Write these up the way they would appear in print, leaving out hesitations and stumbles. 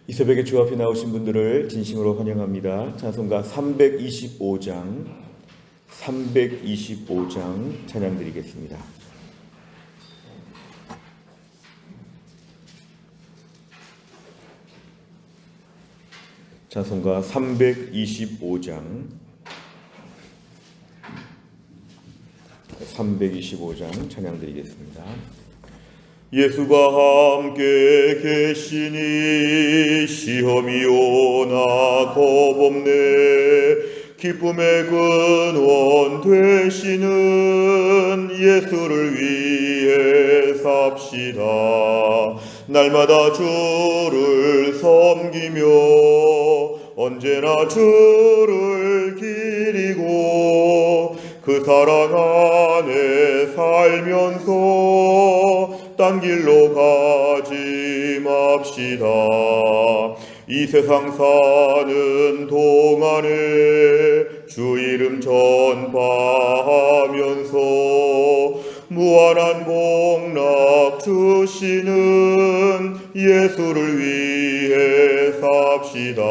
이 새벽에 주 앞에 나오신 분들을 진심으로 환영합니다. 찬송가 325장 찬양 드리겠습니다. 찬송가 325장 찬양 드리겠습니다. 예수가 함께 계시니 시험이 오나 겁없네. 기쁨의 근원 되시는 예수를 위해 삽시다. 날마다 주를 섬기며 언제나 주를 기리고 그 사랑 안에 살면서 딴 길로 가지 맙시다. 이 세상 사는 동안에 주 이름 전파하면서 무한한 복락 주시는 예수를 위해 삽시다.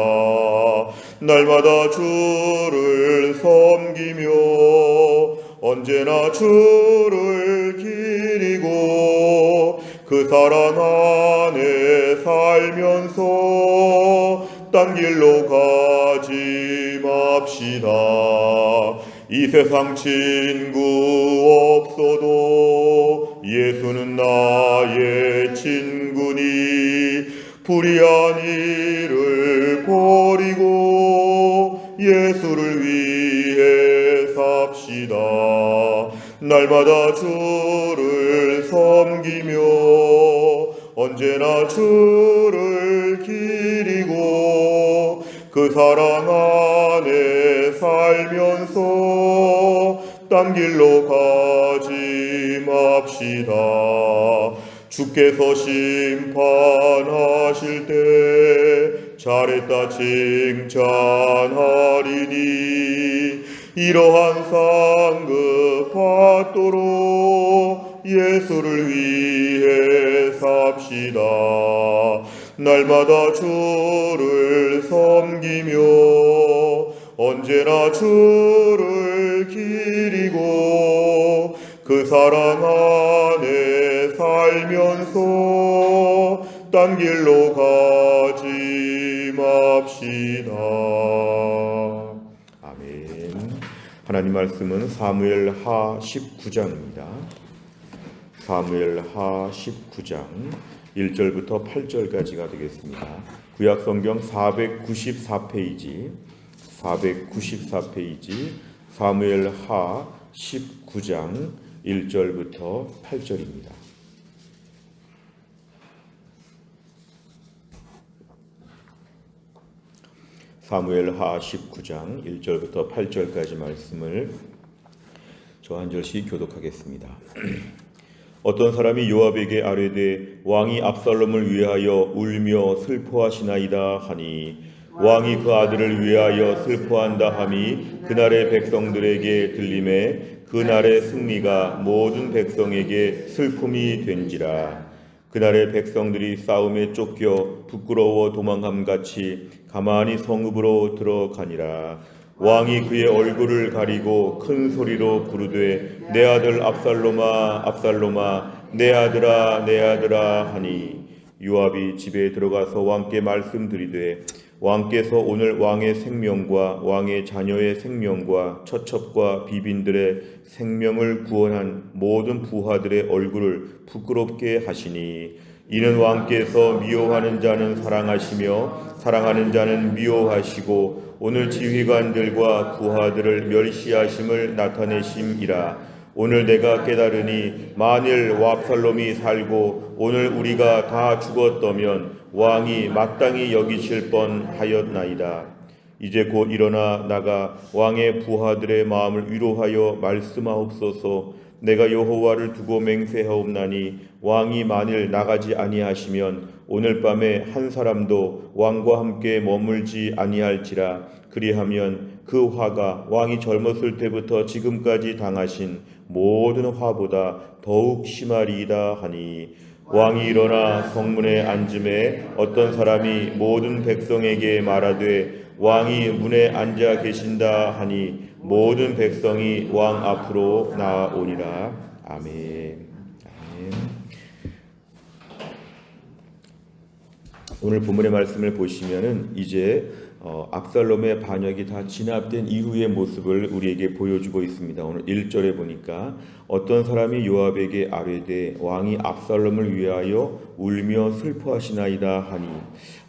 날마다 주를 섬기며 언제나 주를 기리고 그 사랑 안에 살면서 딴 길로 가지 맙시다. 이 세상 친구 없어도 예수는 나의 친구니 불의한 일을 버리고 예수를 위해 삽시다. 날마다 주를 섬기며 언제나 주를 기리고 그 사랑 안에 살면서 딴 길로 가지 맙시다. 주께서 심판하실 때 잘했다 칭찬하리니 이러한 상급 받도록 예수를 위해 삽시다. 날마다 주를 섬기며 언제나 주를 기리고 그 사랑 안에 살면서 딴 길로 가지 맙시다. 하나님 말씀은 사무엘하 19장입니다. 사무엘하 19장 1절부터 8절까지가 되겠습니다. 구약 성경 494페이지 사무엘하 19장 1절부터 8절입니다. 사무엘하 19장 1절부터 8절까지 말씀을 저 한 절씩 교독하겠습니다. 어떤 사람이 요압에게 아뢰되 왕이 압살롬을 위하여 울며 슬퍼하시나이다 하니 왕이 그 아들을 위하여 슬퍼한다 함이 그날의 백성들에게 들림에 그날의 승리가 모든 백성에게 슬픔이 된지라. 그날의 백성들이 싸움에 쫓겨 부끄러워 도망함같이 가만히 성읍으로 들어가니라. 왕이 그의 얼굴을 가리고 큰 소리로 부르되 내 아들 압살롬아 압살롬아 내 아들아 내 아들아 하니 요압이 집에 들어가서 왕께 말씀드리되 왕께서 오늘 왕의 생명과 왕의 자녀의 생명과 처첩과 비빈들의 생명을 구원한 모든 부하들의 얼굴을 부끄럽게 하시니 이는 왕께서 미워하는 자는 사랑하시며 사랑하는 자는 미워하시고 오늘 지휘관들과 부하들을 멸시하심을 나타내심이라. 오늘 내가 깨달으니 만일 압살롬이 살고 오늘 우리가 다 죽었더면 왕이 마땅히 여기실 뻔하였나이다. 이제 곧 일어나 나가 왕의 부하들의 마음을 위로하여 말씀하옵소서. 내가 여호와를 두고 맹세하옵나니 왕이 만일 나가지 아니하시면 오늘 밤에 한 사람도 왕과 함께 머물지 아니할지라. 그리하면 그 화가 왕이 젊었을 때부터 지금까지 당하신 모든 화보다 더욱 심하리이다 하니 왕이 일어나 성문에 앉음에 어떤 사람이 모든 백성에게 말하되 왕이 문에 앉아 계신다 하니 모든 백성이 왕 앞으로 나아오니라. 아멘. 아멘. 오늘 본문의 말씀을 보시면은 이제 압살롬의 반역이 다 진압된 이후의 모습을 우리에게 보여주고 있습니다. 오늘 1절에 보니까 어떤 사람이 요압에게 아뢰되 왕이 압살롬을 위하여 울며 슬퍼하시나이다 하니,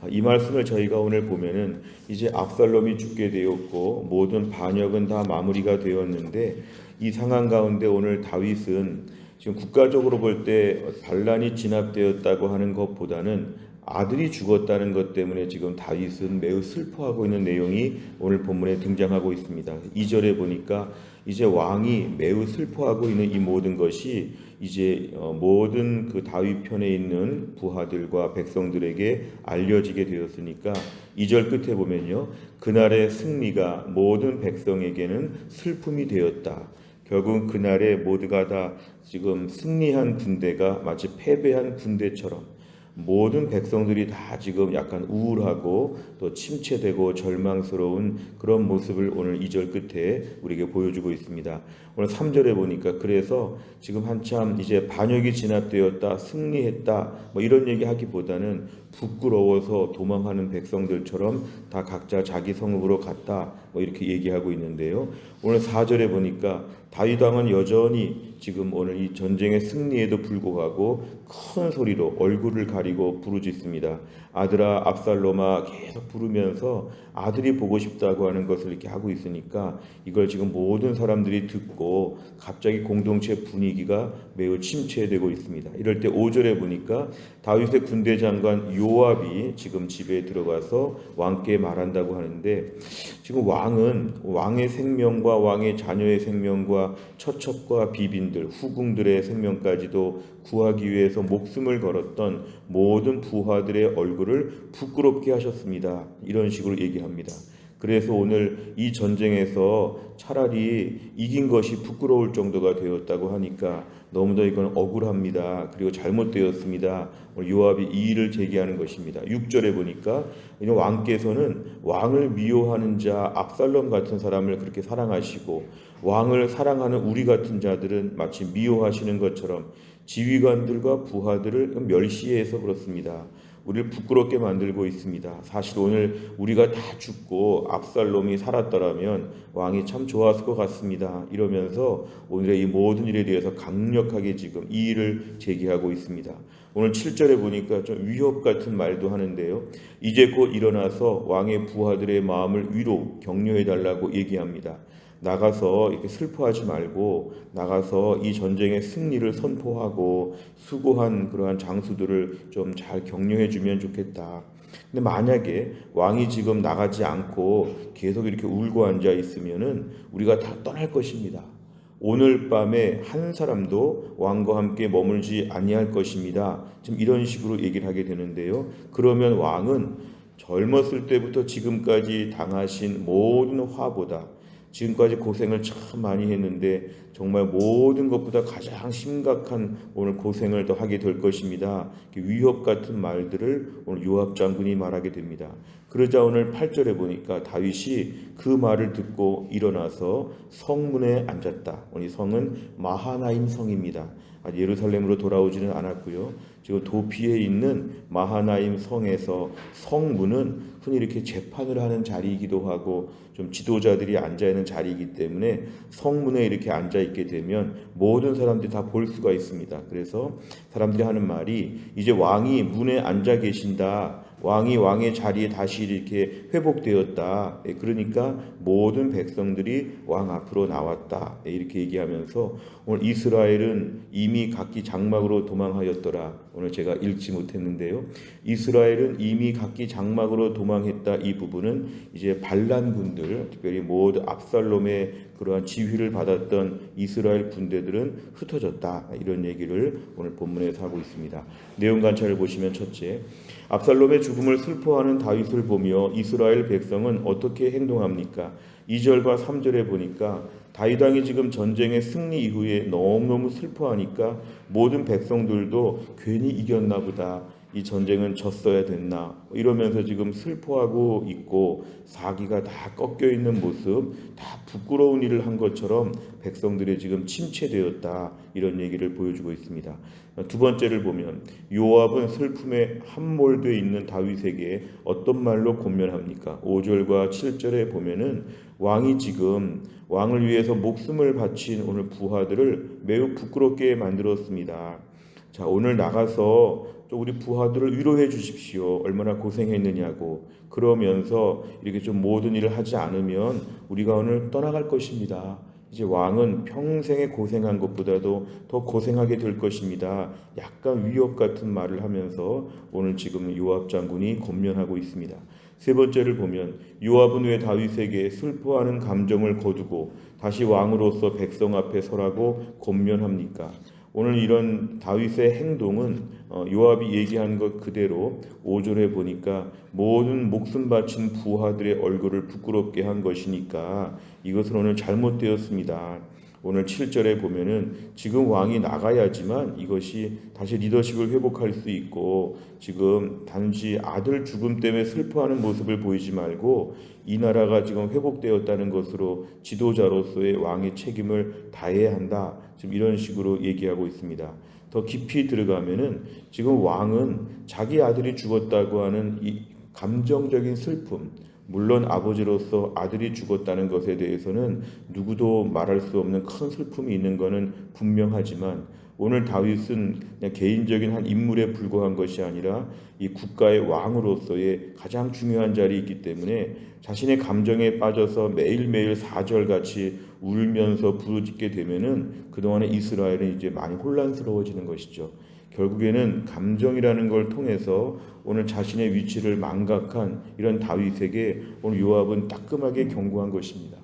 이 말씀을 저희가 오늘 보면은 이제 압살롬이 죽게 되었고 모든 반역은 다 마무리가 되었는데, 이 상황 가운데 오늘 다윗은 지금 국가적으로 볼 때 반란이 진압되었다고 하는 것보다는 아들이 죽었다는 것 때문에 지금 다윗은 매우 슬퍼하고 있는 내용이 오늘 본문에 등장하고 있습니다. 2절에 보니까 이제 왕이 매우 슬퍼하고 있는 이 모든 것이 이제 모든 그 다윗 편에 있는 부하들과 백성들에게 알려지게 되었으니까 2절 끝에 보면요, 그날의 승리가 모든 백성에게는 슬픔이 되었다. 결국 그날에 모두가 다 지금 승리한 군대가 마치 패배한 군대처럼 모든 백성들이 다 지금 약간 우울하고 또 침체되고 절망스러운 그런 모습을 오늘 2절 끝에 우리에게 보여주고 있습니다. 오늘 3절에 보니까 그래서 지금 한참 이제 반역이 진압되었다, 승리했다, 뭐 이런 얘기 하기보다는 부끄러워서 도망하는 백성들처럼 다 각자 자기 성읍으로 갔다, 뭐 이렇게 얘기하고 있는데요. 오늘 4절에 보니까 다윗 왕은 여전히 지금 오늘 이 전쟁의 승리에도 불구하고 큰 소리로 얼굴을 가리고 부르짖습니다. 아들아 압살롬아 계속 부르면서 아들이 보고 싶다고 하는 것을 이렇게 하고 있으니까 이걸 지금 모든 사람들이 듣고 갑자기 공동체 분위기가 매우 침체되고 있습니다. 이럴 때 5절에 보니까 다윗의 군대 장관 요압이 지금 집에 들어가서 왕께 말한다고 하는데, 지금 왕은 왕의 생명과 왕의 자녀의 생명과 처첩과 비빈들, 후궁들의 생명까지도 구하기 위해서 목숨을 걸었던 모든 부하들의 얼굴을 부끄럽게 하셨습니다. 이런 식으로 얘기합니다. 그래서 오늘 이 전쟁에서 차라리 이긴 것이 부끄러울 정도가 되었다고 하니까 너무나 이건 억울합니다. 그리고 잘못되었습니다. 요압이 이의를 제기하는 것입니다. 6절에 보니까 왕께서는 왕을 미워하는 자 압살롬 같은 사람을 그렇게 사랑하시고 왕을 사랑하는 우리 같은 자들은 마치 미워하시는 것처럼 지휘관들과 부하들을 멸시해서 그렇습니다. 우리를 부끄럽게 만들고 있습니다. 사실 오늘 우리가 다 죽고 압살롬이 살았더라면 왕이 참 좋았을 것 같습니다. 이러면서 오늘의 이 모든 일에 대해서 강력하게 지금 이의를 제기하고 있습니다. 오늘 7절에 보니까 좀 위협 같은 말도 하는데요. 이제 곧 일어나서 왕의 부하들의 마음을 위로 격려해달라고 얘기합니다. 나가서 이렇게 슬퍼하지 말고 나가서 이 전쟁의 승리를 선포하고 수고한 그러한 장수들을 좀 잘 격려해 주면 좋겠다. 근데 만약에 왕이 지금 나가지 않고 계속 이렇게 울고 앉아 있으면은 우리가 다 떠날 것입니다. 오늘 밤에 한 사람도 왕과 함께 머물지 아니할 것입니다. 지금 이런 식으로 얘기를 하게 되는데요. 그러면 왕은 젊었을 때부터 지금까지 당하신 모든 화보다 지금까지 고생을 참 많이 했는데 정말 모든 것보다 가장 심각한 오늘 고생을 더 하게 될 것입니다. 위협 같은 말들을 오늘 요압 장군이 말하게 됩니다. 그러자 오늘 8절에 보니까 다윗이 그 말을 듣고 일어나서 성문에 앉았다. 오늘 성은 마하나임 성입니다. 예루살렘으로 돌아오지는 않았고요. 지금 도피에 있는 마하나임 성에서 성문은 흔히 이렇게 재판을 하는 자리이기도 하고 좀 지도자들이 앉아있는 자리이기 때문에 성문에 이렇게 앉아있게 되면 모든 사람들이 다 볼 수가 있습니다. 그래서 사람들이 하는 말이 이제 왕이 문에 앉아 계신다. 왕이 왕의 자리에 다시 이렇게 회복되었다. 그러니까 모든 백성들이 왕 앞으로 나왔다. 이렇게 얘기하면서 오늘 이스라엘은 이미 각기 장막으로 도망하였더라. 오늘 제가 읽지 못했는데요. 이스라엘은 이미 각기 장막으로 도망했다. 이 부분은 이제 반란군들, 특별히 모두 압살롬의 그 그러한 지휘를 받았던 이스라엘 군대들은 흩어졌다. 이런 얘기를 오늘 본문에서 하고 있습니다. 내용 관찰을 보시면 첫째, 압살롬의 죽음을 슬퍼하는 다윗을 보며 이스라엘 백성은 어떻게 행동합니까? 2절과 3절에 보니까 다윗 왕이 지금 전쟁의 승리 이후에 너무너무 슬퍼하니까 모든 백성들도 괜히 이겼나 보다, 이 전쟁은 졌어야 됐나 이러면서 지금 슬퍼하고 있고 사기가 다 꺾여 있는 모습, 다 부끄러운 일을 한 것처럼 백성들이 지금 침체되었다, 이런 얘기를 보여주고 있습니다. 두 번째를 보면 요압은 슬픔에 함몰되어 있는 다윗에게 어떤 말로 권면합니까? 5절과 7절에 보면은 왕이 지금 왕을 위해서 목숨을 바친 오늘 부하들을 매우 부끄럽게 만들었습니다. 자, 오늘 나가서 좀 우리 부하들을 위로해 주십시오. 얼마나 고생했느냐고. 그러면서 이렇게 좀 모든 일을 하지 않으면 우리가 오늘 떠나갈 것입니다. 이제 왕은 평생에 고생한 것보다도 더 고생하게 될 것입니다. 약간 위협 같은 말을 하면서 오늘 지금 요압 장군이 권면하고 있습니다. 세 번째를 보면 요압은 왜 다윗에게 슬퍼하는 감정을 거두고 다시 왕으로서 백성 앞에 서라고 권면합니까? 오늘 이런 다윗의 행동은 요압이 얘기한 것 그대로 5절에 보니까 모든 목숨 바친 부하들의 얼굴을 부끄럽게 한 것이니까 이것은 오늘 잘못되었습니다. 오늘 7절에 보면은 지금 왕이 나가야지만 이것이 다시 리더십을 회복할 수 있고, 지금 단지 아들 죽음 때문에 슬퍼하는 모습을 보이지 말고 이 나라가 지금 회복되었다는 것으로 지도자로서의 왕의 책임을 다해야 한다, 지금 이런 식으로 얘기하고 있습니다. 더 깊이 들어가면은 지금 왕은 자기 아들이 죽었다고 하는 이 감정적인 슬픔, 물론 아버지로서 아들이 죽었다는 것에 대해서는 누구도 말할 수 없는 큰 슬픔이 있는 것은 분명하지만 오늘 다윗은 그냥 개인적인 한 인물에 불과한 것이 아니라 이 국가의 왕으로서의 가장 중요한 자리에 있기 때문에 자신의 감정에 빠져서 매일매일 사절같이 울면서 부르짖게 되면은 그동안의 이스라엘은 이제 많이 혼란스러워지는 것이죠. 결국에는 감정이라는 걸 통해서 오늘 자신의 위치를 망각한 이런 다윗에게 오늘 요압은 따끔하게 경고한 것입니다.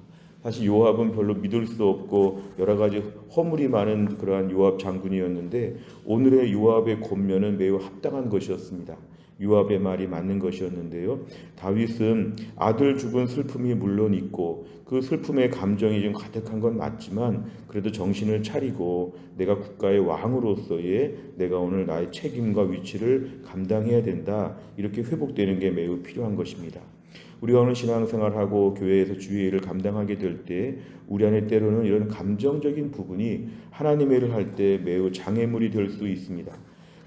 사실 요압은 별로 믿을 수 없고 여러 가지 허물이 많은 그러한 요압 장군이었는데 오늘의 요압의 권면은 매우 합당한 것이었습니다. 요압의 말이 맞는 것이었는데요. 다윗은 아들 죽은 슬픔이 물론 있고 그 슬픔의 감정이 좀 가득한 건 맞지만 그래도 정신을 차리고 내가 국가의 왕으로서의 내가 오늘 나의 책임과 위치를 감당해야 된다, 이렇게 회복되는 게 매우 필요한 것입니다. 우리가 오늘 신앙생활하고 교회에서 주의 일을 감당하게 될 때 우리 안에 때로는 이런 감정적인 부분이 하나님의 일을 할 때 매우 장애물이 될 수 있습니다.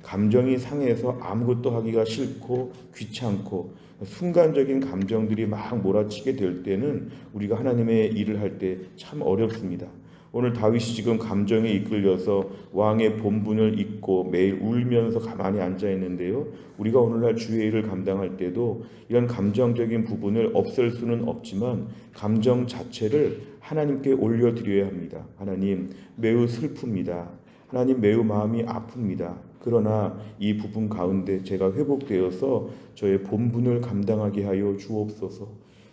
감정이 상해서 아무것도 하기가 싫고 귀찮고 순간적인 감정들이 막 몰아치게 될 때는 우리가 하나님의 일을 할 때 참 어렵습니다. 오늘 다윗이 지금 감정에 이끌려서 왕의 본분을 잊고 매일 울면서 가만히 앉아 있는데요. 우리가 오늘날 주의 일을 감당할 때도 이런 감정적인 부분을 없앨 수는 없지만 감정 자체를 하나님께 올려드려야 합니다. 하나님, 매우 슬픕니다. 하나님, 매우 마음이 아픕니다. 그러나 이 부분 가운데 제가 회복되어서 저의 본분을 감당하게 하여 주옵소서.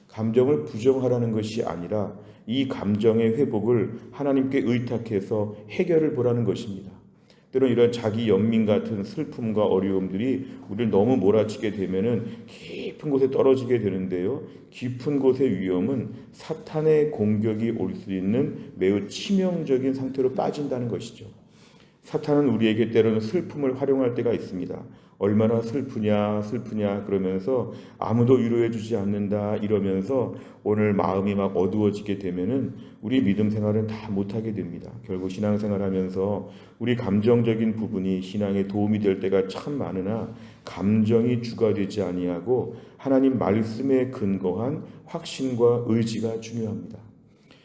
감정을 부정하라는 것이 아니라 이 감정의 회복을 하나님께 의탁해서 해결을 보라는 것입니다. 때로는 이런 자기 연민 같은 슬픔과 어려움들이 우리를 너무 몰아치게 되면은 깊은 곳에 떨어지게 되는데요. 깊은 곳의 위험은 사탄의 공격이 올 수 있는 매우 치명적인 상태로 빠진다는 것이죠. 사탄은 우리에게 때로는 슬픔을 활용할 때가 있습니다. 얼마나 슬프냐 그러면서 아무도 위로해 주지 않는다 이러면서 오늘 마음이 막 어두워지게 되면은 우리 믿음 생활은 다 못하게 됩니다. 결국 신앙생활하면서 우리 감정적인 부분이 신앙에 도움이 될 때가 참 많으나 감정이 주가 되지 아니하고 하나님 말씀에 근거한 확신과 의지가 중요합니다.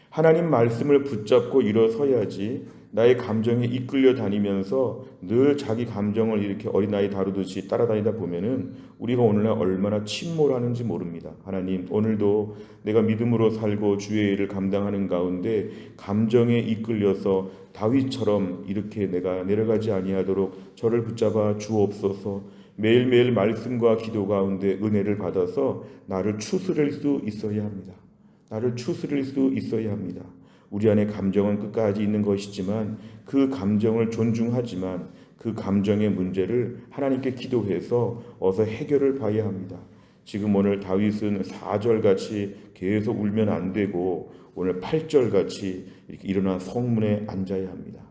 하나님 말씀을 붙잡고 일어서야지 나의 감정에 이끌려 다니면서 늘 자기 감정을 이렇게 어린아이 다루듯이 따라다니다 보면은 우리가 오늘날 얼마나 침몰하는지 모릅니다. 하나님, 오늘도 내가 믿음으로 살고 주의 일을 감당하는 가운데 감정에 이끌려서 다윗처럼 이렇게 내가 내려가지 아니하도록 저를 붙잡아 주옵소서. 매일매일 말씀과 기도 가운데 은혜를 받아서 나를 추스릴 수 있어야 합니다. 나를 추스릴 수 있어야 합니다. 우리 안에 감정은 끝까지 있는 것이지만 그 감정을 존중하지만 그 감정의 문제를 하나님께 기도해서 어서 해결을 봐야 합니다. 지금 오늘 다윗은 4절 같이 계속 울면 안 되고 오늘 8절 같이 이렇게 일어나 성문에 앉아야 합니다.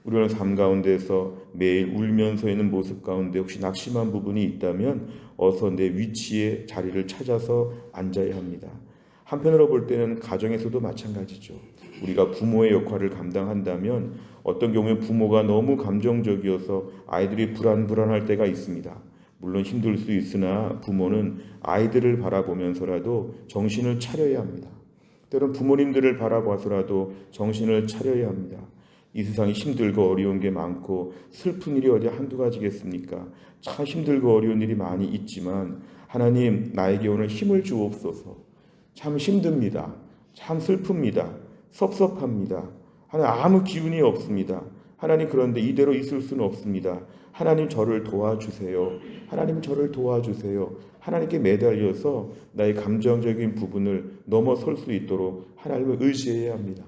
우리는 삶 가운데서 매일 울면서 있는 모습 가운데 혹시 낙심한 부분이 있다면 어서 내 위치에 자리를 찾아서 앉아야 합니다. 한편으로 볼 때는 가정에서도 마찬가지죠. 우리가 부모의 역할을 감당한다면 어떤 경우에 부모가 너무 감정적이어서 아이들이 불안할 때가 있습니다. 물론 힘들 수 있으나 부모는 아이들을 바라보면서라도 정신을 차려야 합니다. 때론 부모님들을 바라봐서라도 정신을 차려야 합니다. 이 세상이 힘들고 어려운 게 많고 슬픈 일이 어디 한두 가지겠습니까? 참 힘들고 어려운 일이 많이 있지만 하나님 나에게 오늘 힘을 주옵소서. 참 힘듭니다. 참 슬픕니다. 섭섭합니다. 하나님 아무 기운이 없습니다. 하나님 그런데 이대로 있을 수는 없습니다. 하나님 저를 도와주세요. 하나님 저를 도와주세요. 하나님께 매달려서 나의 감정적인 부분을 넘어설 수 있도록 하나님을 의지해야 합니다.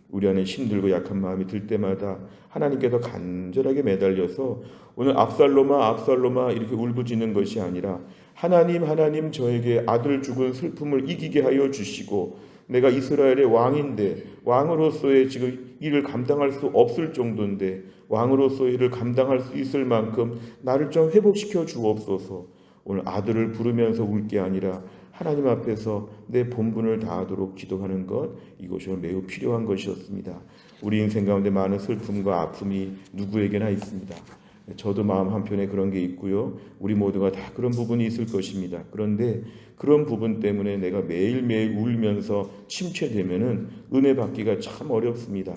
우리 안에 힘들고 약한 마음이 들 때마다 하나님께서 간절하게 매달려서 오늘 압살롬아 이렇게 울부짖는 것이 아니라 하나님 저에게 아들 죽은 슬픔을 이기게 하여 주시고 내가 이스라엘의 왕인데 왕으로서의 지금 일을 감당할 수 없을 정도인데 왕으로서의 일을 감당할 수 있을 만큼 나를 좀 회복시켜 주옵소서. 오늘 아들을 부르면서 울 게 아니라 하나님 앞에서 내 본분을 다하도록 기도하는 것, 이것이 매우 필요한 것이었습니다. 우리 인생 가운데 많은 슬픔과 아픔이 누구에게나 있습니다. 저도 마음 한편에 그런 게 있고요. 우리 모두가 다 그런 부분이 있을 것입니다. 그런데 그런 부분 때문에 내가 매일매일 울면서 침체되면은 은혜 받기가 참 어렵습니다.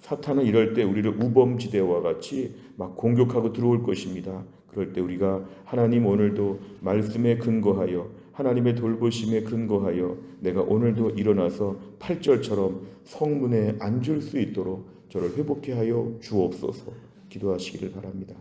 사탄은 이럴 때 우리를 우범지대와 같이 막 공격하고 들어올 것입니다. 그럴 때 우리가 하나님 오늘도 말씀에 근거하여 하나님의 돌보심에 근거하여 내가 오늘도 일어나서 8절처럼 성문에 앉을 수 있도록 저를 회복케 하여 주옵소서. 기도하시기를 바랍니다.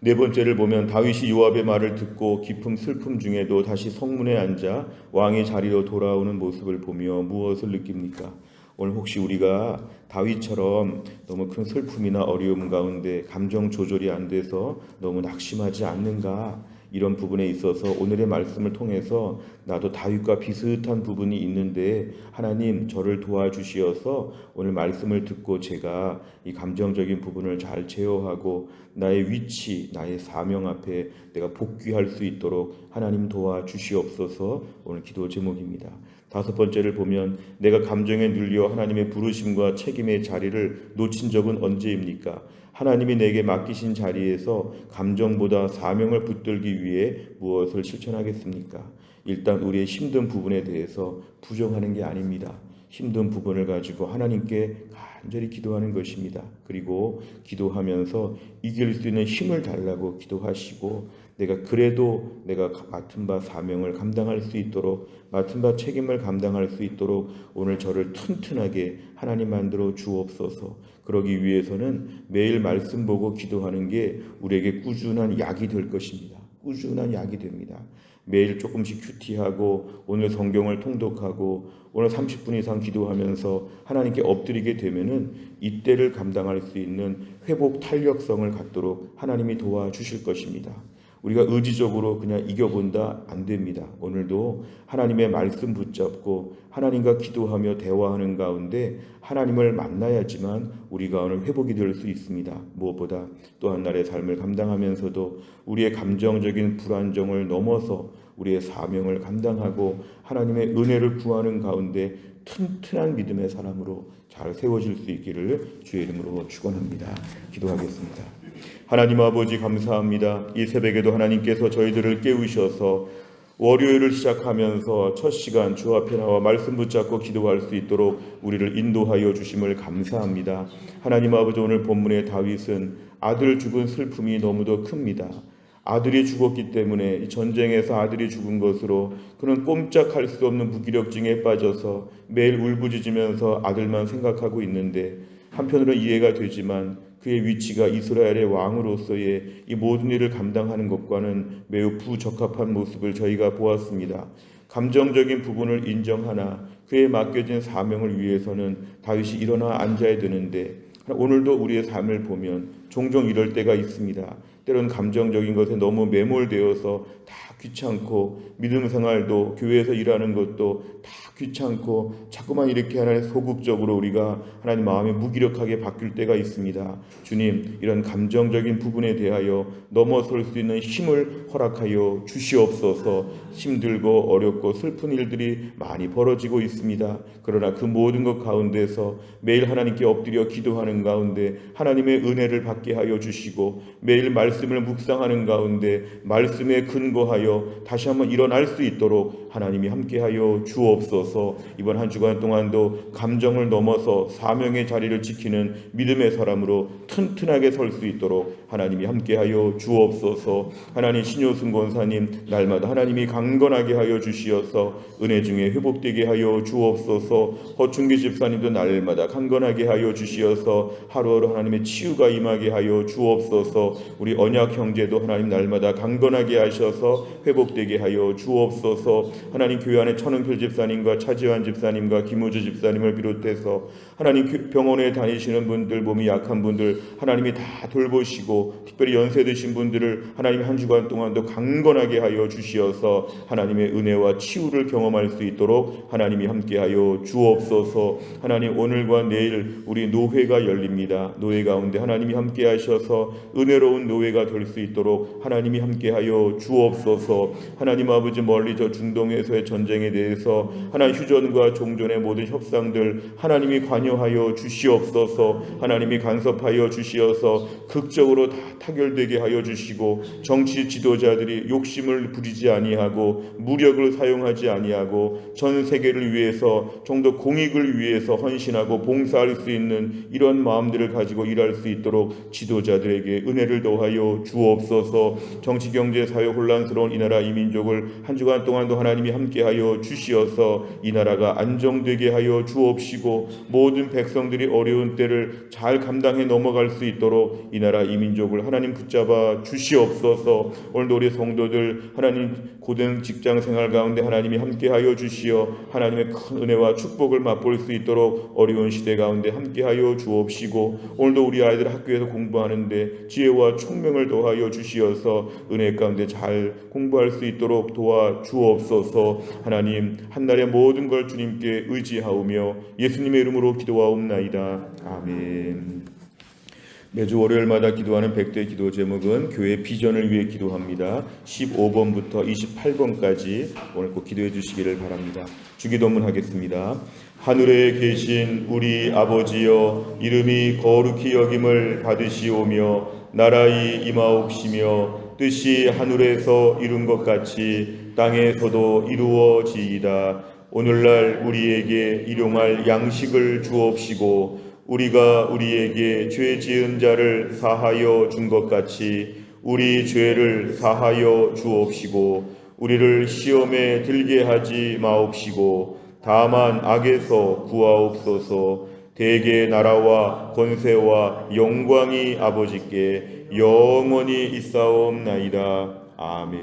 네 번째를 보면 다윗이 요압의 말을 듣고 깊은 슬픔 중에도 다시 성문에 앉아 왕의 자리로 돌아오는 모습을 보며 무엇을 느낍니까? 오늘 혹시 우리가 다윗처럼 너무 큰 슬픔이나 어려움 가운데 감정 조절이 안 돼서 너무 낙심하지 않는가? 이런 부분에 있어서 오늘의 말씀을 통해서 나도 다윗과 비슷한 부분이 있는데 하나님 저를 도와주시어서 오늘 말씀을 듣고 제가 이 감정적인 부분을 잘 제어하고 나의 위치, 나의 사명 앞에 내가 복귀할 수 있도록 하나님 도와주시옵소서. 오늘 기도 제목입니다. 다섯 번째를 보면 내가 감정에 눌려 하나님의 부르심과 책임의 자리를 놓친 적은 언제입니까? 하나님이 내게 맡기신 자리에서 감정보다 사명을 붙들기 위해 무엇을 실천하겠습니까? 일단 우리의 힘든 부분에 대해서 부정하는 게 아닙니다. 힘든 부분을 가지고 하나님께 간절히 기도하는 것입니다. 그리고 기도하면서 이길 수 있는 힘을 달라고 기도하시고 내가 그래도 내가 맡은 바 사명을 감당할 수 있도록 맡은 바 책임을 감당할 수 있도록 오늘 저를 튼튼하게 하나님 만들어 주옵소서. 그러기 위해서는 매일 말씀 보고 기도하는 게 우리에게 꾸준한 약이 될 것입니다. 꾸준한 약이 됩니다. 매일 조금씩 큐티하고 오늘 성경을 통독하고 오늘 30분 이상 기도하면서 하나님께 엎드리게 되면은 이때를 감당할 수 있는 회복 탄력성을 갖도록 하나님이 도와주실 것입니다. 우리가 의지적으로 그냥 이겨본다 안 됩니다. 오늘도 하나님의 말씀 붙잡고 하나님과 기도하며 대화하는 가운데 하나님을 만나야지만 우리가 오늘 회복이 될 수 있습니다. 무엇보다 또 한 날의 삶을 감당하면서도 우리의 감정적인 불안정을 넘어서 우리의 사명을 감당하고 하나님의 은혜를 구하는 가운데 튼튼한 믿음의 사람으로 잘 세워질 수 있기를 주의 이름으로 축원합니다. 기도하겠습니다. 하나님 아버지 감사합니다. 이 새벽에도 하나님께서 저희들을 깨우셔서 월요일을 시작하면서 첫 시간 주 앞에 나와 말씀 붙잡고 기도할 수 있도록 우리를 인도하여 주심을 감사합니다. 하나님 아버지 오늘 본문의 다윗은 아들 죽은 슬픔이 너무도 큽니다. 아들이 죽었기 때문에 전쟁에서 아들이 죽은 것으로 그는 꼼짝할 수 없는 무기력증에 빠져서 매일 울부짖으면서 아들만 생각하고 있는데 한편으로 이해가 되지만 그의 위치가 이스라엘의 왕으로서의 이 모든 일을 감당하는 것과는 매우 부적합한 모습을 저희가 보았습니다. 감정적인 부분을 인정하나 그에 맡겨진 사명을 위해서는 다윗이 일어나 앉아야 되는데 오늘도 우리의 삶을 보면 종종 이럴 때가 있습니다. 때로는 감정적인 것에 너무 매몰되어서 다 귀찮고 믿음 생활도 교회에서 일하는 것도 다 귀찮고 자꾸만 이렇게 하나님 소극적으로 우리가 하나님 마음이 무기력하게 바뀔 때가 있습니다. 주님, 이런 감정적인 부분에 대하여 넘어설 수 있는 힘을 허락하여 주시옵소서. 힘들고 어렵고 슬픈 일들이 많이 벌어지고 있습니다. 그러나 그 모든 것 가운데서 매일 하나님께 엎드려 기도하는 가운데 하나님의 은혜를 받게 하여 주시고 매일 말씀을 묵상하는 가운데 말씀에 근거하여 다시 한번 일어날 수 있도록 하나님이 함께하여 주옵소서. 이번 한 주간 동안도 감정을 넘어서 사명의 자리를 지키는 믿음의 사람으로 튼튼하게 설 수 있도록 하나님이 함께하여 주옵소서. 하나님, 신효승 권사님 날마다 하나님이 강건하게 하여 주시어서 은혜 중에 회복되게 하여 주옵소서. 허충기 집사님도 날마다 강건하게 하여 주시어서 하루하루 하나님의 치유가 임하게 하여 주옵소서. 우리 언약 형제도 하나님 날마다 강건하게 하셔서 회복되게 하여 주옵소서. 하나님, 교회 안에 천은필 집사님과 차지환 집사님과 김우주 집사님을 비롯해서 하나님 병원에 다니시는 분들, 몸이 약한 분들 하나님이 다 돌보시고 특별히 연세 드신 분들을 하나님 한 주간 동안도 강건하게 하여 주시어서 하나님의 은혜와 치유를 경험할 수 있도록 하나님이 함께하여 주옵소서. 하나님, 오늘과 내일 우리 노회가 열립니다. 노회 가운데 하나님이 함께하셔서 은혜로운 노회가 될 수 있도록 하나님이 함께하여 주옵소서. 하나님 아버지, 멀리 저 중동에서의 전쟁에 대해서 하나님 휴전과 종전의 모든 협상들 하나님이 관여하여 주시옵소서. 하나님이 간섭하여 주시어서 극적으로 다 타결되게 하여 주시고 정치 지도자들이 욕심을 부리지 아니하고 무력을 사용하지 아니하고 전 세계를 위해서 좀 더 공익을 위해서 헌신하고 봉사할 수 있는 이런 마음들을 가지고 일할 수 있도록 지도자들에게 은혜를 더하여 주옵소서. 정치 경제 사회 혼란스러운 이 나라 이 민족을 한 주간 동안도 하나님이 함께하여 주시어서 이 나라가 안정되게 하여 주옵시고 모든 백성들이 어려운 때를 잘 감당해 넘어갈 수 있도록 이 나라 이 민족을 하나님 붙잡아 주시옵소서. 오늘도 우리 성도들 하나님 고된 직장 생활 가운데 하나님이 함께하여 주시어 하나님의 큰 은혜와 축복을 맛볼 수 있도록 어려운 시대 가운데 함께하여 주옵시고 오늘도 우리 아이들 학교에서 공부하는데 지혜와 총명을 더하여 주시어서 은혜 가운데 잘 공부할 수 있도록 도와 주옵소서. 하나님, 한날의 모든 걸 주님께 의지하오며 예수님의 이름으로 기도하옵나이다. 아멘. 매주 월요일마다 기도하는 100대 기도 제목은 교회 비전을 위해 기도합니다. 15번부터 28번까지 오늘 꼭 기도해 주시기를 바랍니다. 주기도문 하겠습니다. 하늘에 계신 우리 아버지여, 이름이 거룩히 여김을 받으시오며 나라의 임하옵시며 뜻이 하늘에서 이룬 것 같이 땅에서도 이루어지이다. 오늘날 우리에게 일용할 양식을 주옵시고 우리가 우리에게 죄 지은 자를 사하여 준 것 같이 우리 죄를 사하여 주옵시고 우리를 시험에 들게 하지 마옵시고 다만 악에서 구하옵소서. 대개 나라와 권세와 영광이 아버지께 영원히 있사옵나이다. 아멘.